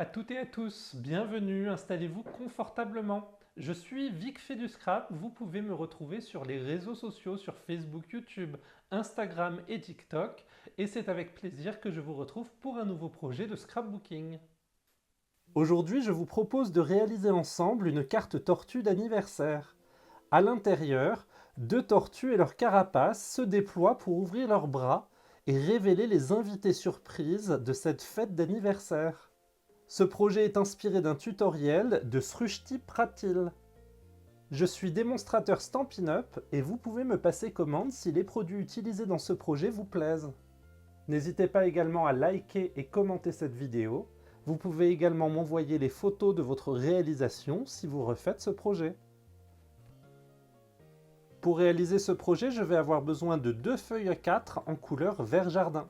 à toutes et à tous, bienvenue, installez-vous confortablement. Je suis Vic fait du scrap, vous pouvez me retrouver sur les réseaux sociaux, sur Facebook, YouTube, Instagram et TikTok, et c'est avec plaisir que je vous retrouve pour un nouveau projet de scrapbooking. Aujourd'hui, je vous propose de réaliser ensemble une carte tortue d'anniversaire. À l'intérieur, deux tortues et leur carapace se déploient pour ouvrir leurs bras et révéler les invités surprises de cette fête d'anniversaire. Ce projet est inspiré d'un tutoriel de Srushti Pratil. Je suis démonstrateur Stampin' Up et vous pouvez me passer commande si les produits utilisés dans ce projet vous plaisent. N'hésitez pas également à liker et commenter cette vidéo. Vous pouvez également m'envoyer les photos de votre réalisation si vous refaites ce projet. Pour réaliser ce projet, je vais avoir besoin de 2 feuilles A4 en couleur vert jardin.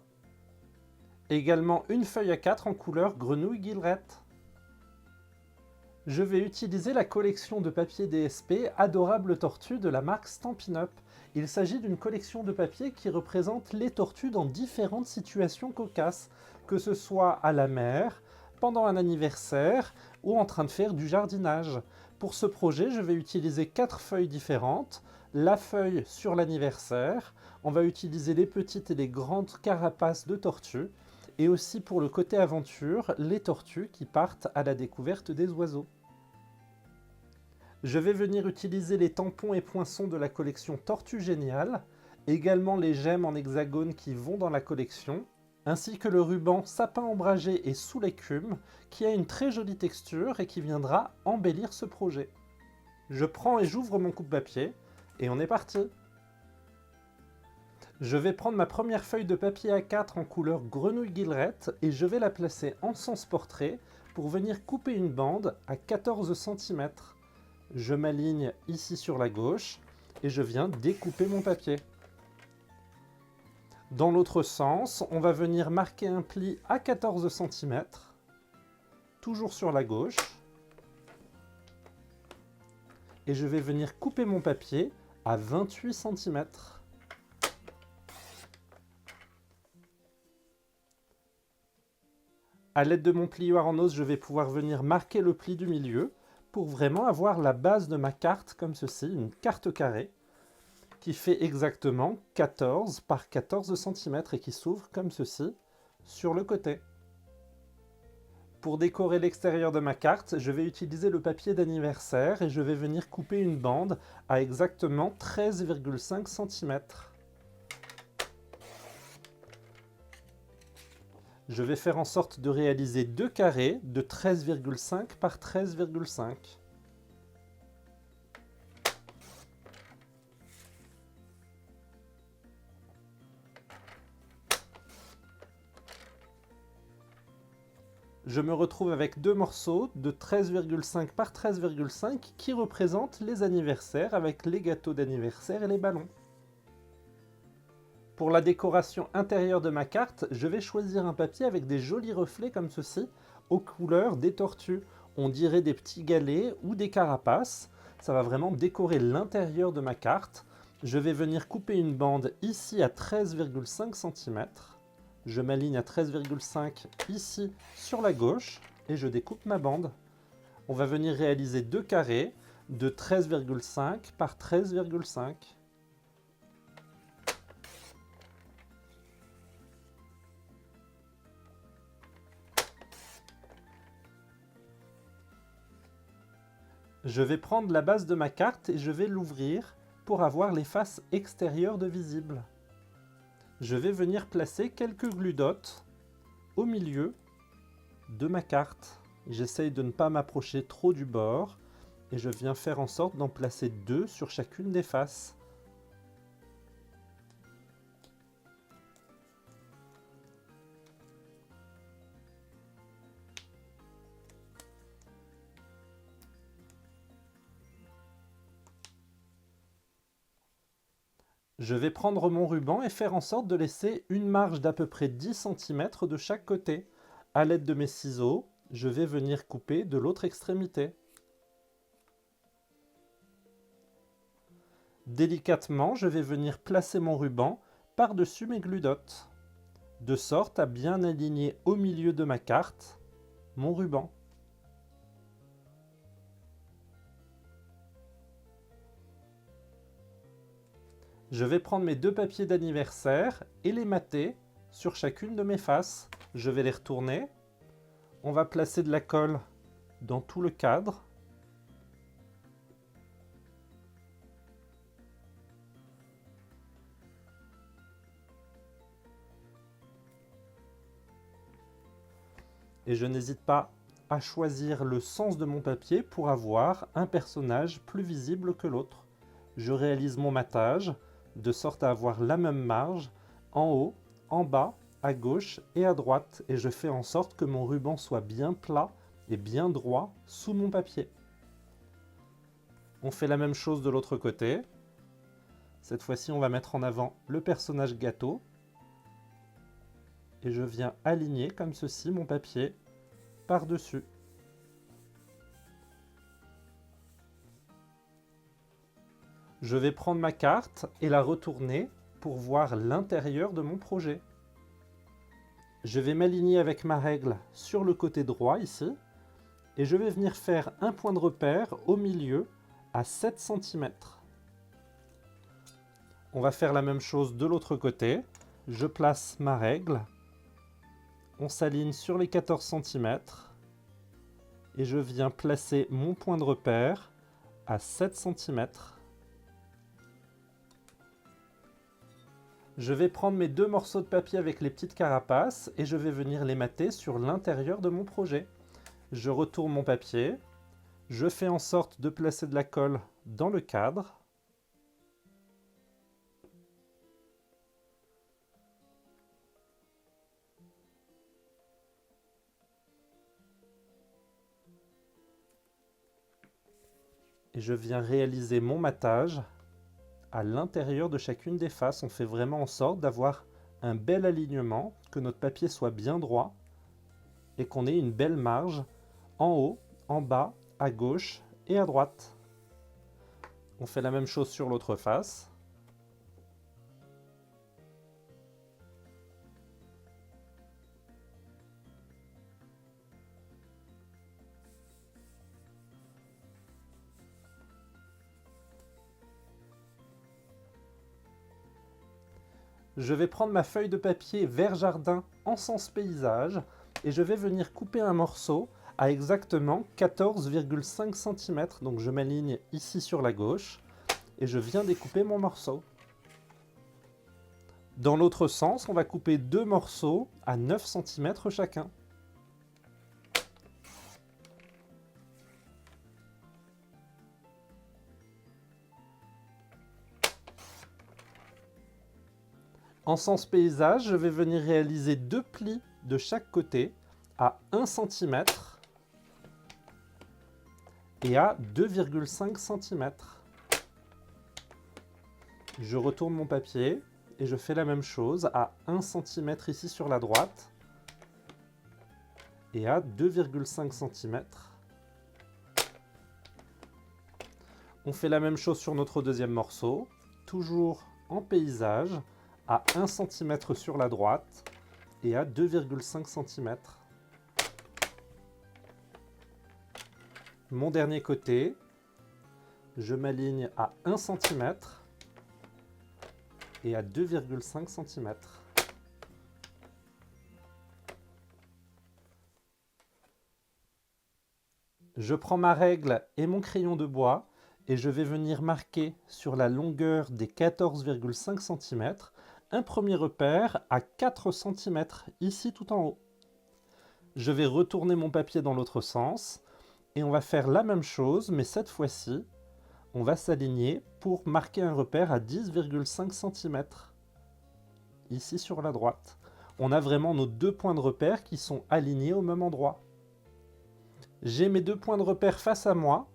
Également une feuille A4 en couleur grenouille guillerette. Je vais utiliser la collection de papier DSP Adorable Tortue de la marque Stampin' Up. Il s'agit d'une collection de papier qui représente les tortues dans différentes situations cocasses, que ce soit à la mer, pendant un anniversaire ou en train de faire du jardinage. Pour ce projet, je vais utiliser 4 feuilles différentes. La feuille sur l'anniversaire, on va utiliser les petites et les grandes carapaces de tortues, et aussi pour le côté aventure, les tortues qui partent à la découverte des oiseaux. Je vais venir utiliser les tampons et poinçons de la collection Tortue Géniale, également les gemmes en hexagone qui vont dans la collection, ainsi que le ruban sapin ombragé et sous l'écume, qui a une très jolie texture et qui viendra embellir ce projet. Je prends et j'ouvre mon coupe-papier, et on est parti! Je vais prendre ma première feuille de papier A4 en couleur grenouille guillerette et je vais la placer en sens portrait pour venir couper une bande à 14 cm. Je m'aligne ici sur la gauche et je viens découper mon papier. Dans l'autre sens, on va venir marquer un pli à 14 cm, toujours sur la gauche. Et je vais venir couper mon papier à 28 cm. À l'aide de mon plioir en os, je vais pouvoir venir marquer le pli du milieu pour vraiment avoir la base de ma carte comme ceci, une carte carrée qui fait exactement 14 par 14 cm et qui s'ouvre comme ceci sur le côté. Pour décorer l'extérieur de ma carte, je vais utiliser le papier d'anniversaire et je vais venir couper une bande à exactement 13,5 cm. Je vais faire en sorte de réaliser deux carrés de 13,5 par 13,5. Je me retrouve avec deux morceaux de 13,5 par 13,5 qui représentent les anniversaires avec les gâteaux d'anniversaire et les ballons. Pour la décoration intérieure de ma carte, je vais choisir un papier avec des jolis reflets comme ceci, aux couleurs des tortues. On dirait des petits galets ou des carapaces. Ça va vraiment décorer l'intérieur de ma carte. Je vais venir couper une bande ici à 13,5 cm. Je m'aligne à 13,5 ici sur la gauche et je découpe ma bande. On va venir réaliser deux carrés de 13,5 par 13,5. Je vais prendre la base de ma carte et je vais l'ouvrir pour avoir les faces extérieures de visibles. Je vais venir placer quelques gludotes au milieu de ma carte. J'essaye de ne pas m'approcher trop du bord et je viens faire en sorte d'en placer deux sur chacune des faces. Je vais prendre mon ruban et faire en sorte de laisser une marge d'à peu près 10 cm de chaque côté. À l'aide de mes ciseaux, je vais venir couper de l'autre extrémité. Délicatement, je vais venir placer mon ruban par-dessus mes gludotes, de sorte à bien aligner au milieu de ma carte mon ruban. Je vais prendre mes 2 papiers d'anniversaire et les mater sur chacune de mes faces. Je vais les retourner. On va placer de la colle dans tout le cadre. Et je n'hésite pas à choisir le sens de mon papier pour avoir un personnage plus visible que l'autre. Je réalise mon matage de sorte à avoir la même marge en haut, en bas, à gauche et à droite, et je fais en sorte que mon ruban soit bien plat et bien droit sous mon papier. On fait la même chose de l'autre côté. Cette fois-ci, on va mettre en avant le personnage gâteau. Et je viens aligner comme ceci mon papier par-dessus. Je vais prendre ma carte et la retourner pour voir l'intérieur de mon projet. Je vais m'aligner avec ma règle sur le côté droit ici et je vais venir faire un point de repère au milieu à 7 cm. On va faire la même chose de l'autre côté. Je place ma règle. On s'aligne sur les 14 cm et je viens placer mon point de repère à 7 cm. Je vais prendre mes 2 morceaux de papier avec les petites carapaces et je vais venir les mater sur l'intérieur de mon projet. Je retourne mon papier, je fais en sorte de placer de la colle dans le cadre. Et je viens réaliser mon matage à l'intérieur de chacune des faces. On fait vraiment en sorte d'avoir un bel alignement, que notre papier soit bien droit et qu'on ait une belle marge en haut, en bas, à gauche et à droite. On fait la même chose sur l'autre face. Je vais prendre ma feuille de papier vert jardin en sens paysage et je vais venir couper un morceau à exactement 14,5 cm. Donc je m'aligne ici sur la gauche et je viens découper mon morceau. Dans l'autre sens, on va couper 2 morceaux à 9 cm chacun. En sens paysage, je vais venir réaliser 2 plis de chaque côté à 1 cm et à 2,5 cm. Je retourne mon papier et je fais la même chose à 1 cm ici sur la droite et à 2,5 cm. On fait la même chose sur notre deuxième morceau, toujours en paysage, à 1 cm sur la droite et à 2,5 cm. Mon dernier côté, je m'aligne à 1 cm et à 2,5 cm. Je prends ma règle et mon crayon de bois et je vais venir marquer sur la longueur des 14,5 cm un premier repère à 4 cm ici tout en haut. Je vais retourner mon papier dans l'autre sens et on va faire la même chose, mais cette fois-ci, on va s'aligner pour marquer un repère à 10,5 cm ici sur la droite. On a vraiment nos 2 points de repère qui sont alignés au même endroit. J'ai mes 2 points de repère face à moi.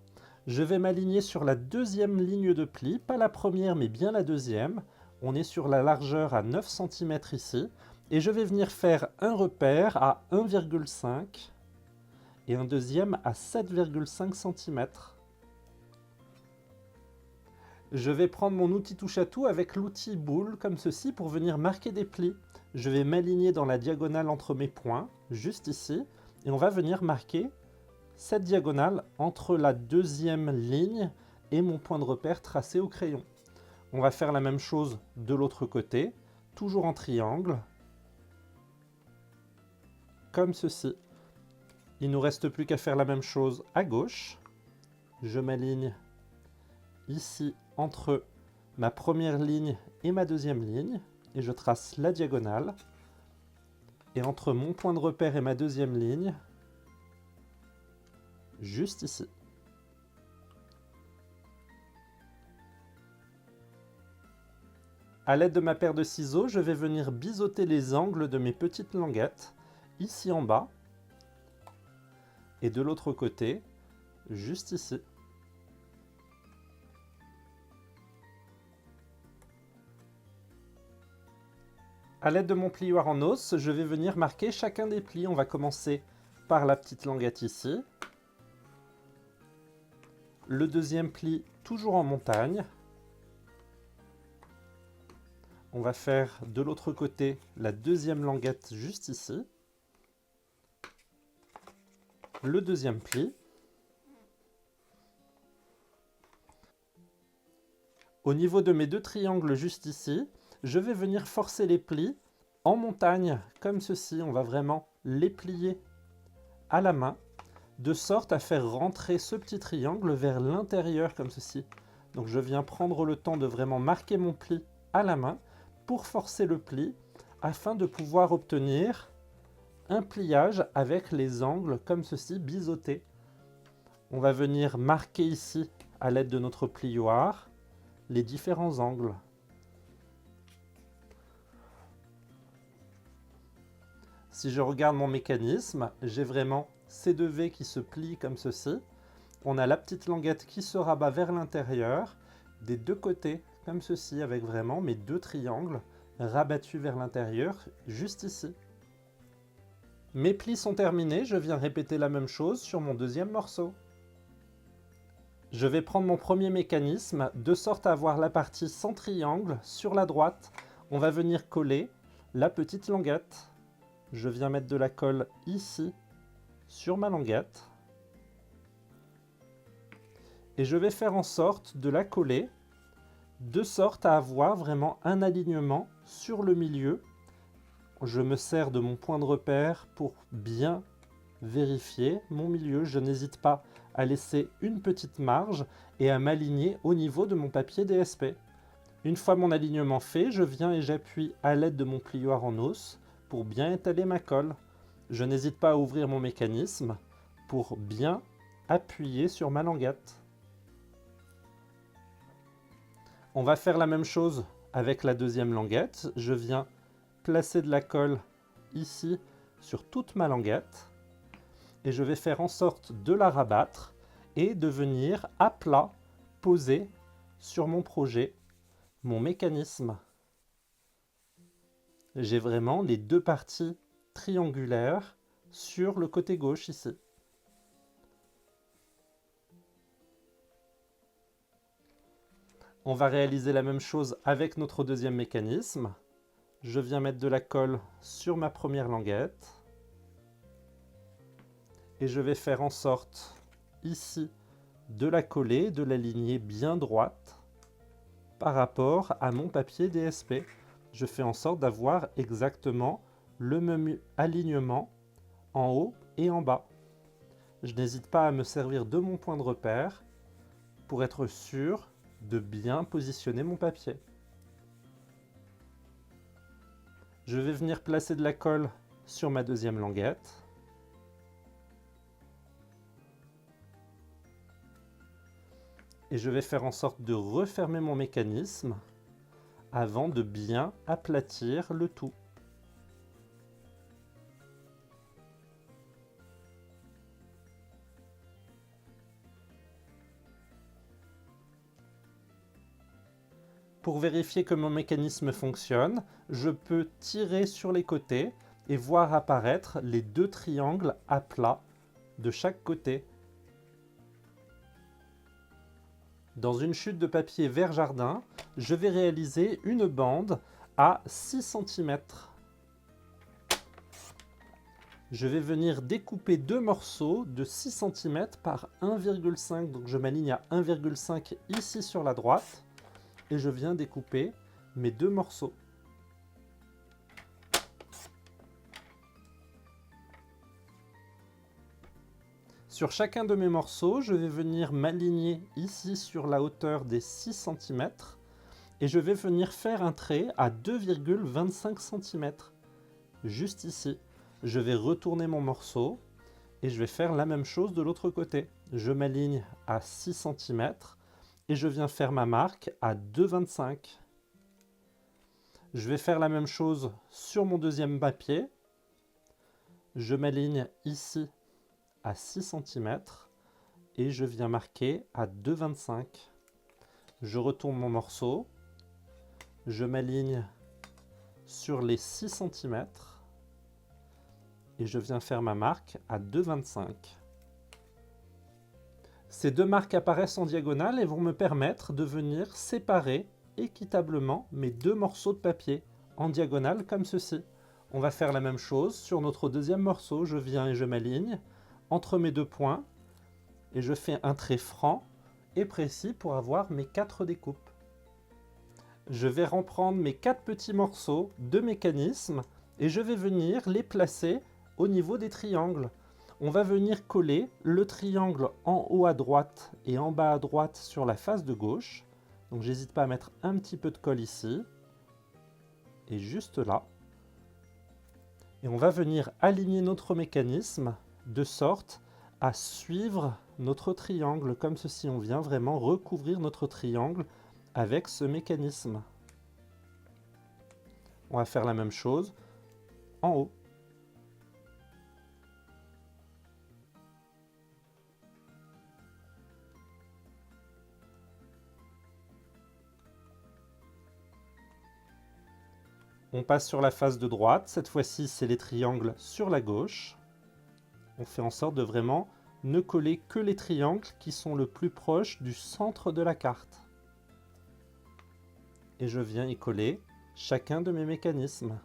Je vais m'aligner sur la deuxième ligne de pli, pas la première mais bien la deuxième. On est sur la largeur à 9 cm ici. Et je vais venir faire un repère à 1,5 et un deuxième à 7,5 cm. Je vais prendre mon outil touche-à-tout avec l'outil boule comme ceci pour venir marquer des plis. Je vais m'aligner dans la diagonale entre mes points, juste ici, Et on va venir marquer cette diagonale entre la deuxième ligne et mon point de repère tracé au crayon. On va faire la même chose de l'autre côté, toujours en triangle, comme ceci. Il ne nous reste plus qu'à faire la même chose à gauche. Je m'aligne ici entre ma première ligne et ma deuxième ligne, et je trace la diagonale. Et entre mon point de repère et ma deuxième ligne, juste ici. À l'aide de ma paire de ciseaux, je vais venir biseauter les angles de mes petites languettes, ici en bas, et de l'autre côté, juste ici. À l'aide de mon plioir en os, je vais venir marquer chacun des plis. On va commencer par la petite languette ici. Le deuxième pli, toujours en montagne. On va faire de l'autre côté la deuxième languette juste ici. Le deuxième pli. Au niveau de mes deux triangles juste ici, je vais venir forcer les plis en montagne, comme ceci. On va vraiment les plier à la main, de sorte à faire rentrer ce petit triangle vers l'intérieur, comme ceci. Donc je viens prendre le temps de vraiment marquer mon pli à la main pour forcer le pli, afin de pouvoir obtenir un pliage avec les angles, comme ceci, biseautés. On va venir marquer ici, à l'aide de notre plioir, les différents angles. Si je regarde mon mécanisme, j'ai vraiment ces deux V qui se plient comme ceci. On a la petite languette qui se rabat vers l'intérieur, des deux côtés, comme ceci, avec vraiment mes deux triangles rabattus vers l'intérieur, juste ici. Mes plis sont terminés, je viens répéter la même chose sur mon deuxième morceau. Je vais prendre mon premier mécanisme, de sorte à avoir la partie sans triangle sur la droite. On va venir coller la petite languette. Je viens mettre de la colle ici, sur ma languette. Et je vais faire en sorte de la coller, de sorte à avoir vraiment un alignement sur le milieu. Je me sers de mon point de repère pour bien vérifier mon milieu. Je n'hésite pas à laisser une petite marge et à m'aligner au niveau de mon papier DSP. Une fois mon alignement fait, je viens et j'appuie à l'aide de mon plioir en os pour bien étaler ma colle. Je n'hésite pas à ouvrir mon mécanisme pour bien appuyer sur ma languette. On va faire la même chose avec la deuxième languette. Je viens placer de la colle ici sur toute ma languette et je vais faire en sorte de la rabattre et de venir à plat poser sur mon projet, mon mécanisme. J'ai vraiment les deux parties triangulaires sur le côté gauche ici. On va réaliser la même chose avec notre deuxième mécanisme. Je viens mettre de la colle sur ma première languette. Et je vais faire en sorte, ici, de la coller, de l'aligner bien droite par rapport à mon papier DSP. Je fais en sorte d'avoir exactement le même alignement en haut et en bas. Je n'hésite pas à me servir de mon point de repère pour être sûr de bien positionner mon papier. Je vais venir placer de la colle sur ma deuxième languette. Et je vais faire en sorte de refermer mon mécanisme avant de bien aplatir le tout. Pour vérifier que mon mécanisme fonctionne, je peux tirer sur les côtés et voir apparaître les deux triangles à plat de chaque côté. Dans une chute de papier vert jardin, je vais réaliser une bande à 6 cm. Je vais venir découper deux morceaux de 6 cm par 1,5. Donc je m'aligne à 1,5 ici sur la droite. Et je viens découper mes deux morceaux. Sur chacun de mes morceaux, je vais venir m'aligner ici sur la hauteur des 6 cm et je vais venir faire un trait à 2,25 cm, juste ici. Je vais retourner mon morceau et je vais faire la même chose de l'autre côté. Je m'aligne à 6 cm et je viens faire ma marque à 2,25. Je vais faire la même chose sur mon deuxième papier. Je m'aligne ici à 6 cm et je viens marquer à 2,25. Je retourne mon morceau, je m'aligne sur les 6 cm et je viens faire ma marque à 2,25. Ces deux marques apparaissent en diagonale et vont me permettre de venir séparer équitablement mes deux morceaux de papier en diagonale comme ceci. On va faire la même chose sur notre deuxième morceau. Je viens et je m'aligne entre mes deux points et je fais un trait franc et précis pour avoir mes 4 découpes. Je vais reprendre mes 4 petits morceaux de mécanisme et je vais venir les placer au niveau des triangles. On va venir coller le triangle en haut à droite et en bas à droite sur la face de gauche. Donc j'hésite pas à mettre un petit peu de colle ici et juste là. Et on va venir aligner notre mécanisme de sorte à suivre notre triangle comme ceci. On vient vraiment recouvrir notre triangle avec ce mécanisme. On va faire la même chose en haut. On passe sur la face de droite. Cette fois-ci, c'est les triangles sur la gauche. On fait en sorte de vraiment ne coller que les triangles qui sont le plus proches du centre de la carte. Et je viens y coller chacun de mes mécanismes.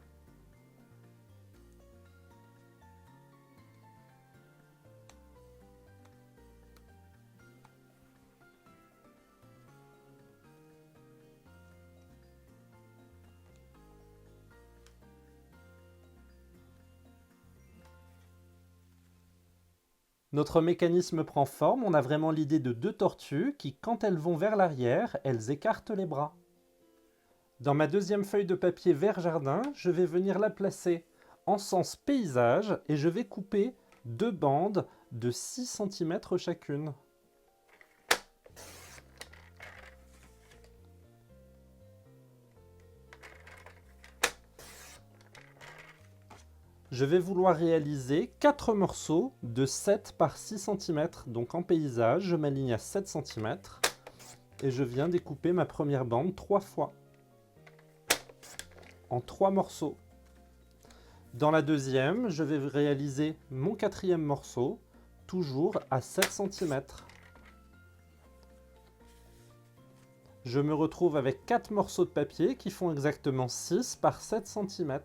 Notre mécanisme prend forme, on a vraiment l'idée de deux tortues qui, quand elles vont vers l'arrière, elles écartent les bras. Dans ma deuxième feuille de papier vert jardin, je vais venir la placer en sens paysage et je vais couper deux bandes de 6 cm chacune. Je vais vouloir réaliser 4 morceaux de 7 par 6 cm. Donc en paysage, je m'aligne à 7 cm et je viens découper ma première bande 3 fois en 3 morceaux. Dans la deuxième, je vais réaliser mon quatrième morceau, toujours à 7 cm. Je me retrouve avec 4 morceaux de papier qui font exactement 6 par 7 cm.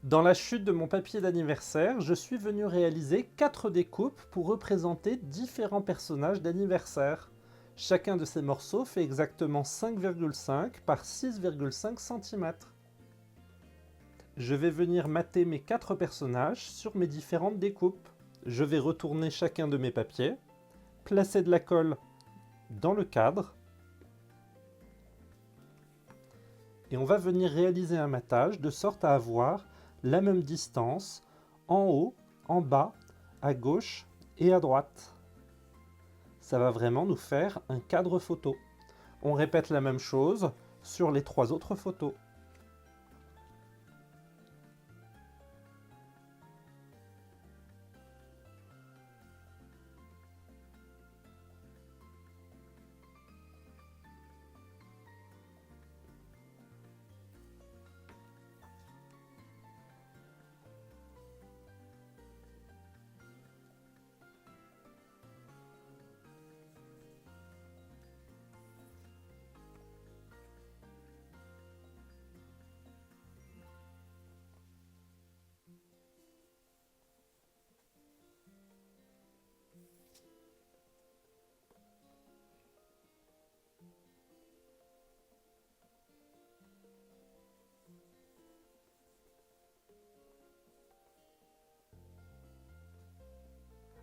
Dans la chute de mon papier d'anniversaire, je suis venu réaliser 4 découpes pour représenter différents personnages d'anniversaire. Chacun de ces morceaux fait exactement 5,5 par 6,5 cm. Je vais venir mater mes 4 personnages sur mes différentes découpes. Je vais retourner chacun de mes papiers, placer de la colle dans le cadre, et on va venir réaliser un matage de sorte à avoir la même distance en haut, en bas, à gauche et à droite. Ça va vraiment nous faire un cadre photo. On répète la même chose sur les 3 autres photos.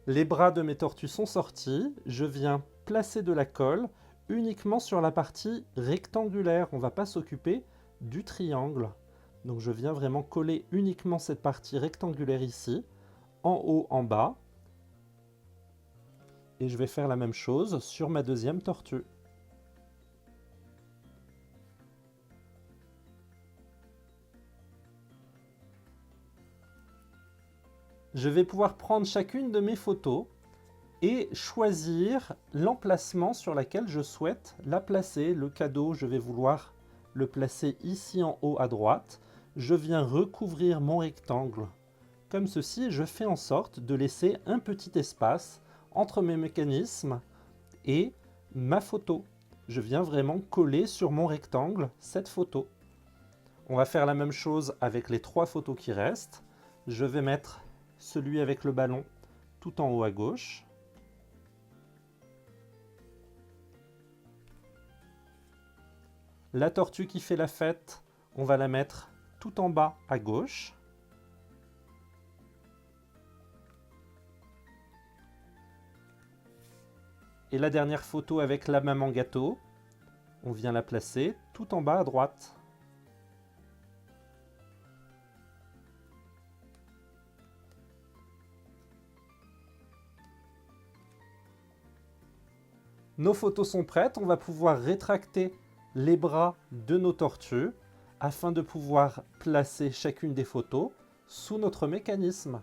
Les bras de mes tortues sont sortis. Je viens placer de la colle uniquement sur la partie rectangulaire. On ne va pas s'occuper du triangle. Donc je viens vraiment coller uniquement cette partie rectangulaire ici, en haut, en bas. Et je vais faire la même chose sur ma deuxième tortue. Je vais pouvoir prendre chacune de mes photos et choisir l'emplacement sur lequel je souhaite la placer. Le cadeau, je vais vouloir le placer ici en haut à droite. Je viens recouvrir mon rectangle comme ceci. Je fais en sorte de laisser un petit espace entre mes mécanismes et ma photo. Je viens vraiment coller sur mon rectangle cette photo. On va faire la même chose avec les 3 photos qui restent. Je vais mettre celui avec le ballon tout en haut à gauche. La tortue qui fait la fête, on va la mettre tout en bas à gauche. Et la dernière photo avec la maman gâteau, on vient la placer tout en bas à droite. Nos photos sont prêtes, on va pouvoir rétracter les bras de nos tortues afin de pouvoir placer chacune des photos sous notre mécanisme.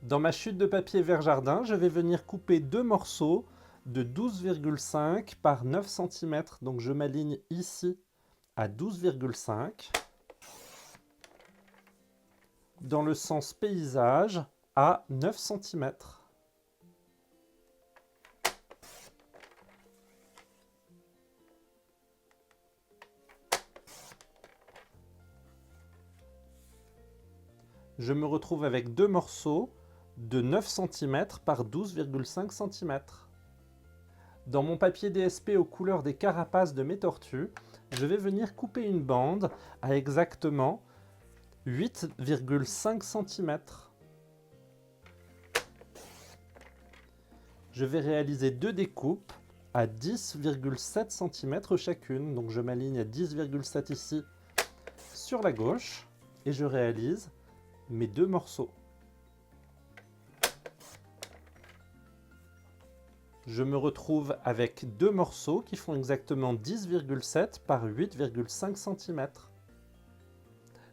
Dans ma chute de papier vert jardin, je vais venir couper 2 morceaux de 12,5 par 9 cm. Donc je m'aligne ici à 12,5. Dans le sens paysage à 9 cm. Je me retrouve avec 2 morceaux de 9 cm par 12,5 cm. Dans mon papier DSP aux couleurs des carapaces de mes tortues, je vais venir couper une bande à exactement 8,5 cm. Je vais réaliser 2 découpes à 10,7 cm chacune. Donc je m'aligne à 10,7 ici sur la gauche et je réalise mes 2 morceaux. Je me retrouve avec 2 morceaux qui font exactement 10,7 par 8,5 cm.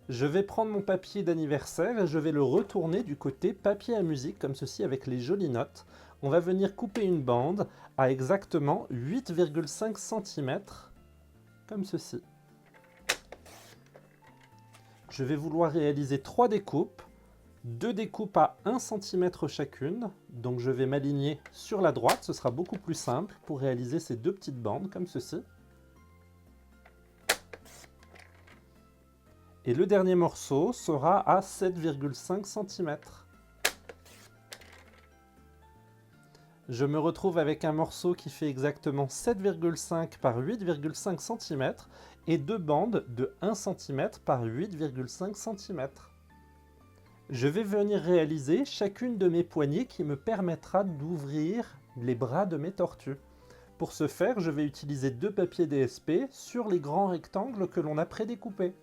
Je vais prendre mon papier d'anniversaire et je vais le retourner du côté papier à musique, comme ceci avec les jolies notes. On va venir couper une bande à exactement 8,5 cm, comme ceci. Je vais vouloir réaliser 3 découpes. 2 découpes à 1 cm chacune, donc je vais m'aligner sur la droite, ce sera beaucoup plus simple pour réaliser ces 2 petites bandes comme ceci. Et le dernier morceau sera à 7,5 cm. Je me retrouve avec un morceau qui fait exactement 7,5 par 8,5 cm et 2 bandes de 1 cm par 8,5 cm. Je vais venir réaliser chacune de mes poignées qui me permettra d'ouvrir les bras de mes tortues. Pour ce faire, je vais utiliser 2 papiers DSP sur les grands rectangles que l'on a prédécoupés.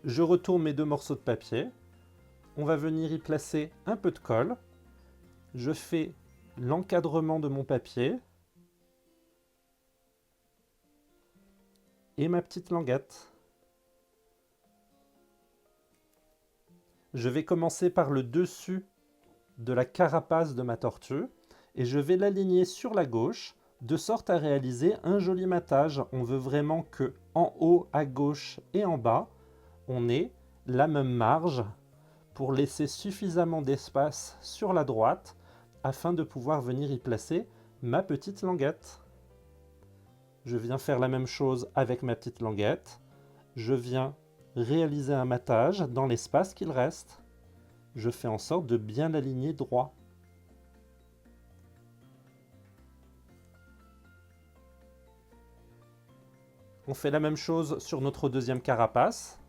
Je retourne mes 2 morceaux de papier. On va venir y placer un peu de colle. Je fais l'encadrement de mon papier et ma petite languette. Je vais commencer par le dessus de la carapace de ma tortue et je vais l'aligner sur la gauche de sorte à réaliser un joli matage. On veut vraiment que en haut, à gauche et en bas, on ait la même marge pour laisser suffisamment d'espace sur la droite afin de pouvoir venir y placer ma petite languette. Je viens faire la même chose avec ma petite languette. Je viens réaliser un matage dans l'espace qu'il reste. Je fais en sorte de bien l'aligner droit. On fait la même chose sur notre deuxième carapace.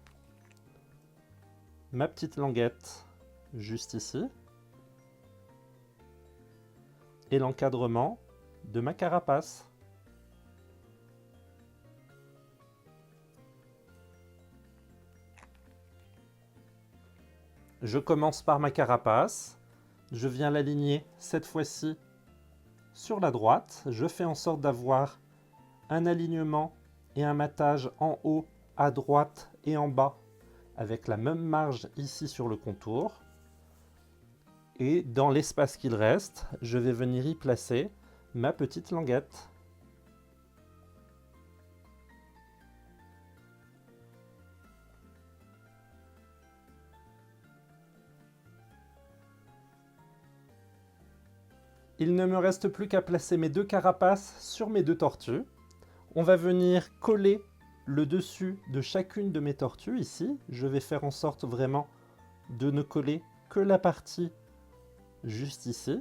Ma petite languette juste ici. et l'encadrement de ma carapace. Je commence par ma carapace, je viens l'aligner cette fois-ci sur la droite. Je fais en sorte d'avoir un alignement et un matage en haut, à droite et en bas, avec la même marge ici sur le contour. Et dans l'espace qu'il reste, je vais venir y placer ma petite languette. Il ne me reste plus qu'à placer mes deux carapaces sur mes deux tortues. On va venir coller le dessus de chacune de mes tortues ici. Je vais faire en sorte vraiment de ne coller que la partie juste ici.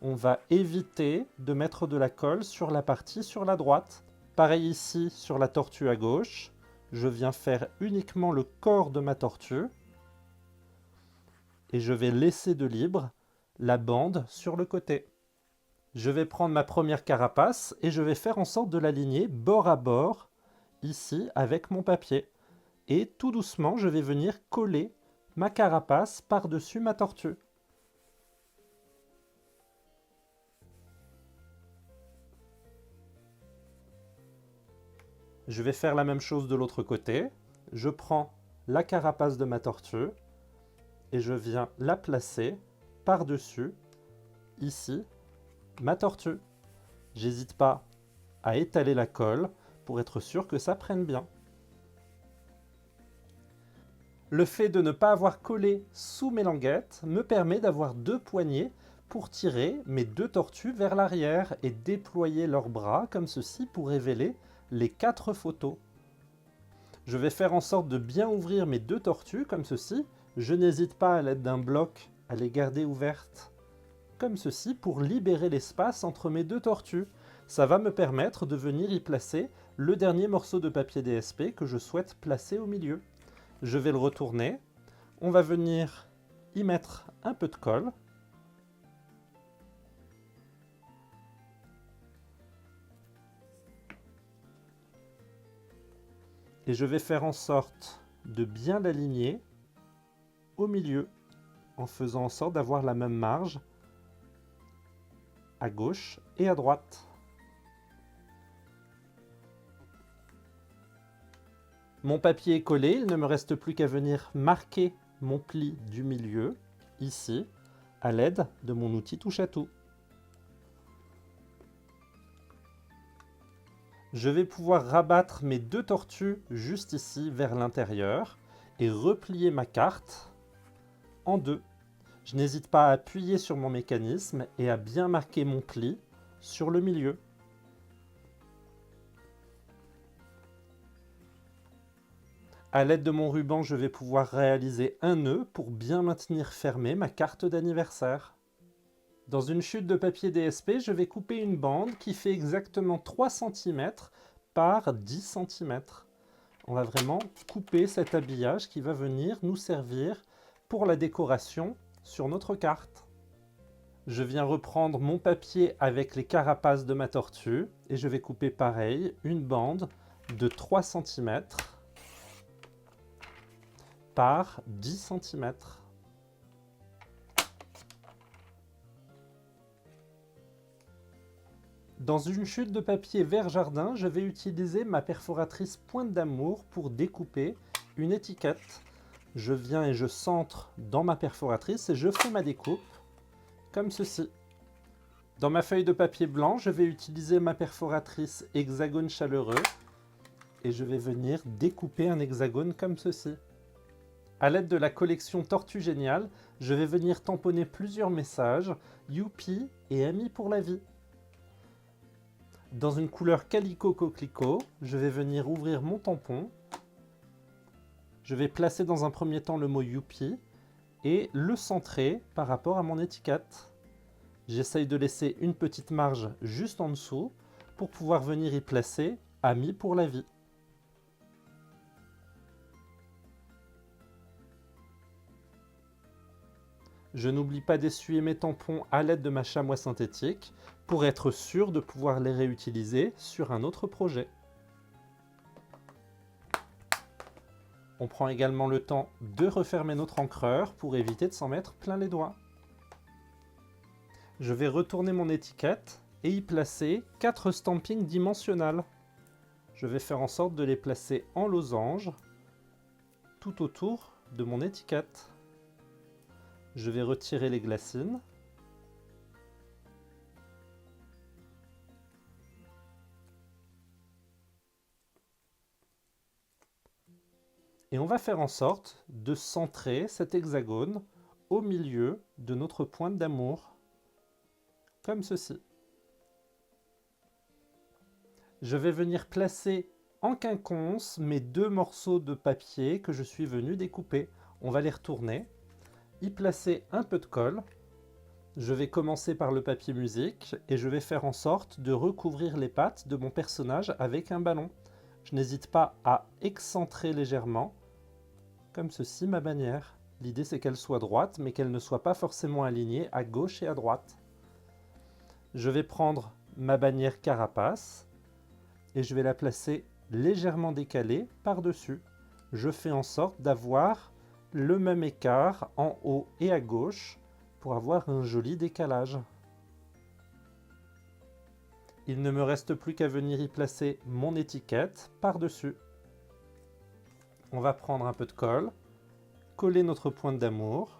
On va éviter de mettre de la colle sur la partie sur la droite. Pareil ici sur la tortue à gauche. Je viens faire uniquement le corps de ma tortue. Et je vais laisser de libre la bande sur le côté. Je vais prendre ma première carapace et je vais faire en sorte de l'aligner bord à bord ici avec mon papier. Et tout doucement, je vais venir coller ma carapace par-dessus ma tortue. Je vais faire la même chose de l'autre côté. Je prends la carapace de ma tortue et je viens la placer par-dessus, ici, ma tortue. J'hésite pas à étaler la colle pour être sûr que ça prenne bien. Le fait de ne pas avoir collé sous mes languettes me permet d'avoir deux poignées pour tirer mes deux tortues vers l'arrière et déployer leurs bras comme ceci pour révéler les 4 photos. Je vais faire en sorte de bien ouvrir mes deux tortues comme ceci. Je n'hésite pas à l'aide d'un bloc à les garder ouvertes comme ceci pour libérer l'espace entre mes deux tortues. Ça va me permettre de venir y placer le dernier morceau de papier DSP que je souhaite placer au milieu. Je vais le retourner. On va venir y mettre un peu de colle. Et je vais faire en sorte de bien l'aligner au milieu en faisant en sorte d'avoir la même marge à gauche et à droite. Mon papier est collé, il ne me reste plus qu'à venir marquer mon pli du milieu, ici, à l'aide de mon outil touche-à-tout. Je vais pouvoir rabattre mes deux tortues juste ici vers l'intérieur et replier ma carte en deux. Je n'hésite pas à appuyer sur mon mécanisme et à bien marquer mon pli sur le milieu. À l'aide de mon ruban, je vais pouvoir réaliser un nœud pour bien maintenir fermée ma carte d'anniversaire. Dans une chute de papier DSP, je vais couper une bande qui fait exactement 3 cm par 10 cm. On va vraiment couper cet habillage qui va venir nous servir pour la décoration sur notre carte. Je viens reprendre mon papier avec les carapaces de ma tortue et je vais couper pareil une bande de 3 cm par 10 cm. Dans une chute de papier vert jardin, je vais utiliser ma perforatrice pointe d'amour pour découper une étiquette. Je viens et je centre dans ma perforatrice et je fais ma découpe comme ceci. Dans ma feuille de papier blanc, je vais utiliser ma perforatrice hexagone chaleureux et je vais venir découper un hexagone comme ceci. À l'aide de la collection Tortue Géniale, je vais venir tamponner plusieurs messages Youpi et Amis pour la vie. Dans une couleur Calico Coquelicot, je vais venir ouvrir mon tampon. Je vais placer dans un premier temps le mot Youpi et le centrer par rapport à mon étiquette. J'essaye de laisser une petite marge juste en dessous pour pouvoir venir y placer Amis pour la vie. Je n'oublie pas d'essuyer mes tampons à l'aide de ma chamois synthétique pour être sûr de pouvoir les réutiliser sur un autre projet. On prend également le temps de refermer notre encreur pour éviter de s'en mettre plein les doigts. Je vais retourner mon étiquette et y placer 4 stampings dimensionnels. Je vais faire en sorte de les placer en losange tout autour de mon étiquette. Je vais retirer les glacines. Et on va faire en sorte de centrer cet hexagone au milieu de notre pointe d'amour, comme ceci. Je vais venir placer en quinconce mes 2 morceaux de papier que je suis venu découper. On va les retourner, y placer un peu de colle. Je vais commencer par le papier musique et je vais faire en sorte de recouvrir les pattes de mon personnage avec un ballon. Je n'hésite pas à excentrer légèrement, comme ceci, ma bannière. L'idée c'est qu'elle soit droite, mais qu'elle ne soit pas forcément alignée à gauche et à droite. Je vais prendre ma bannière carapace et je vais la placer légèrement décalée par-dessus. Je fais en sorte d'avoir le même écart en haut et à gauche pour avoir un joli décalage. Il ne me reste plus qu'à venir y placer mon étiquette par-dessus. On va prendre un peu de colle, coller notre pointe d'amour.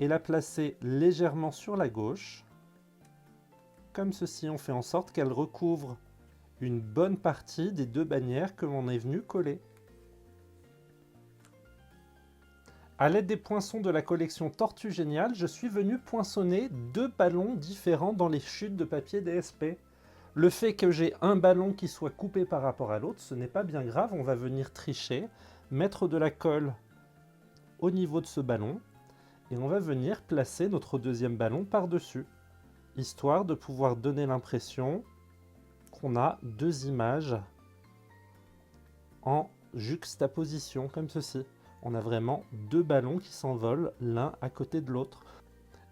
Et la placer légèrement sur la gauche. Comme ceci, on fait en sorte qu'elle recouvre une bonne partie des 2 bannières que l'on est venu coller. À l'aide des poinçons de la collection Tortue Géniale, je suis venu poinçonner 2 ballons différents dans les chutes de papier DSP. Le fait que j'ai un ballon qui soit coupé par rapport à l'autre, ce n'est pas bien grave, on va venir tricher, mettre de la colle au niveau de ce ballon, et on va venir placer notre 2e ballon par-dessus, histoire de pouvoir donner l'impression qu'on a 2 images en juxtaposition, comme ceci. On a vraiment 2 ballons qui s'envolent l'un à côté de l'autre.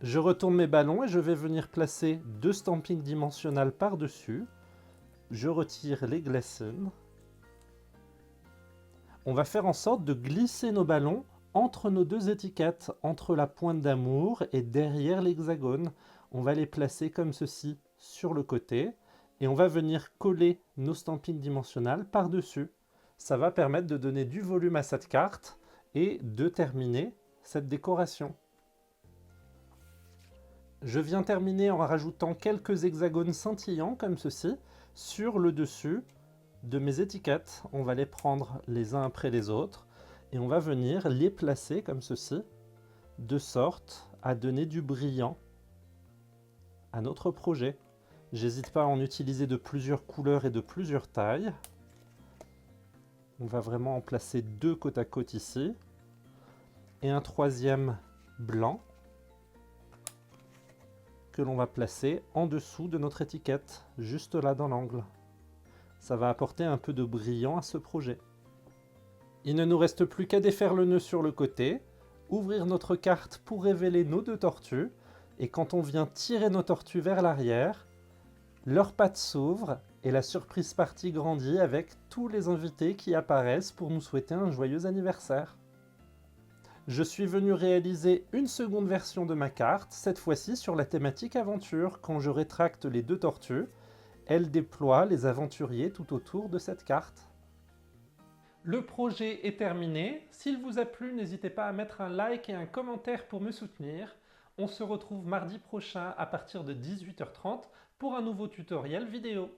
Je retourne mes ballons et je vais venir placer 2 stampings dimensionnels par-dessus. Je retire les glacines. On va faire en sorte de glisser nos ballons entre nos 2 étiquettes, entre la pointe d'amour et derrière l'hexagone. On va les placer comme ceci sur le côté et on va venir coller nos stampings dimensionnels par-dessus. Ça va permettre de donner du volume à cette carte et de terminer cette décoration. Je viens terminer en rajoutant quelques hexagones scintillants comme ceci sur le dessus de mes étiquettes. On va les prendre les uns après les autres et on va venir les placer comme ceci de sorte à donner du brillant à notre projet. J'hésite pas à en utiliser de plusieurs couleurs et de plusieurs tailles. On va vraiment en placer 2 côte à côte ici et un 3e blanc que l'on va placer en dessous de notre étiquette, juste là dans l'angle. Ça va apporter un peu de brillant à ce projet. Il ne nous reste plus qu'à défaire le nœud sur le côté, ouvrir notre carte pour révéler nos 2 tortues, et quand on vient tirer nos tortues vers l'arrière, leurs pattes s'ouvrent et la surprise partie grandit avec tous les invités qui apparaissent pour nous souhaiter un joyeux anniversaire. Je suis venu réaliser une seconde version de ma carte, cette fois-ci sur la thématique aventure. Quand je rétracte les 2 tortues, elles déploient les aventuriers tout autour de cette carte. Le projet est terminé. S'il vous a plu, n'hésitez pas à mettre un like et un commentaire pour me soutenir. On se retrouve mardi prochain à partir de 18h30 pour un nouveau tutoriel vidéo.